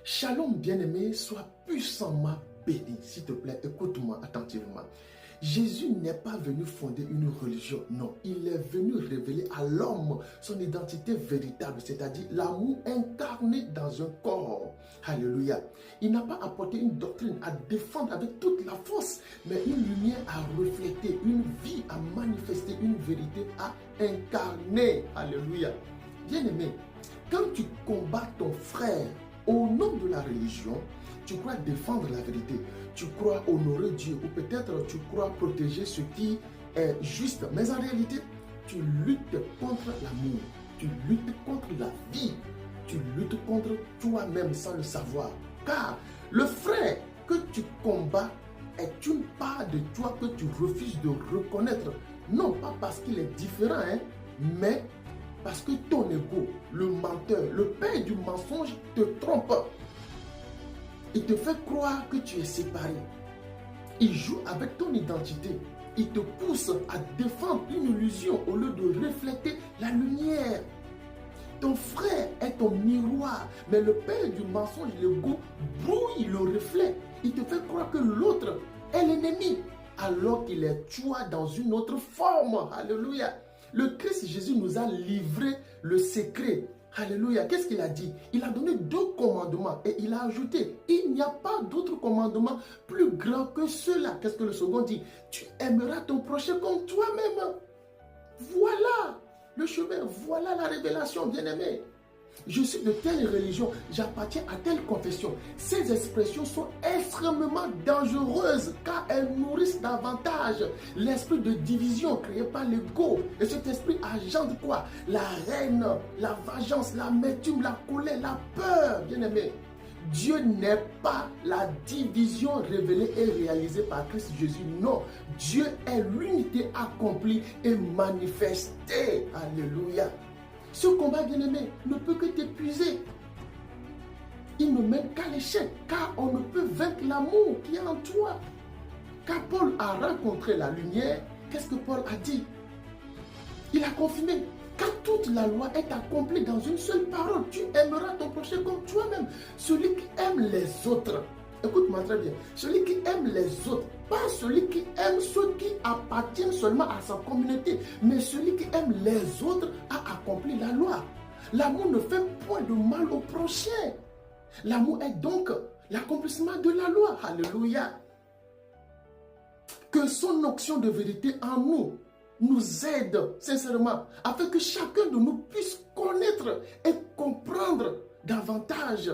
Shalom bien-aimé, sois puissamment béni. S'il te plaît, écoute-moi attentivement. Jésus n'est pas venu fonder une religion, non. Il est venu révéler à l'homme son identité véritable, c'est-à-dire l'amour incarné dans un corps. Alléluia. Il n'a pas apporté une doctrine à défendre avec toute la force, mais une lumière à refléter, une vie à manifester, une vérité à incarner. Alléluia. Bien-aimé, quand tu combats ton frère au nom de la religion, tu crois défendre la vérité, tu crois honorer Dieu ou peut-être tu crois protéger ce qui est juste. Mais en réalité, tu luttes contre l'amour, tu luttes contre la vie, tu luttes contre toi-même sans le savoir. Car le frère que tu combats est une part de toi que tu refuses de reconnaître. Non pas parce qu'il est différent, mais parce que ton ego, le menteur, le père du mensonge te trompe. Il te fait croire que tu es séparé. Il joue avec ton identité. Il te pousse à défendre une illusion au lieu de refléter la lumière. Ton frère est ton miroir, mais le père du mensonge, l'ego, brouille le reflet. Il te fait croire que l'autre est l'ennemi, alors qu'il est toi dans une autre forme. Alléluia. Le Christ Jésus nous a livré le secret. Alléluia. Qu'est-ce qu'il a dit? Il a donné 2 commandements et il a ajouté, il n'y a pas d'autre commandement plus grand que cela. Qu'est-ce que le second dit? Tu aimeras ton prochain comme toi-même. Voilà le chemin, voilà la révélation, bien-aimé. Je suis de telle religion, j'appartiens à telle confession. Ces expressions sont extrêmement dangereuses car elles nourrissent davantage l'esprit de division créé par l'ego. Et cet esprit agente quoi? La haine, la vengeance, l'amertume, la colère, la peur, bien-aimé. Dieu n'est pas la division révélée et réalisée par Christ Jésus. Non, Dieu est l'unité accomplie et manifestée. Alléluia. Ce combat, bien-aimé, ne peut que t'épuiser. Il ne mène qu'à l'échec, car on ne peut vaincre l'amour qui est en toi. Quand Paul a rencontré la lumière, qu'est-ce que Paul a dit? Il a confirmé, car toute la loi est accomplie dans une seule parole. Tu aimeras ton prochain comme toi-même. Celui qui aime les autres, écoute-moi très bien, celui qui aime les autres, pas celui qui aime ceux qui appartiennent seulement à sa communauté, mais celui qui aime les autres a accompli la loi. L'amour ne fait point de mal au prochain. L'amour est donc l'accomplissement de la loi. Alléluia. Que son onction de vérité en nous aide sincèrement, afin que chacun de nous puisse connaître et comprendre davantage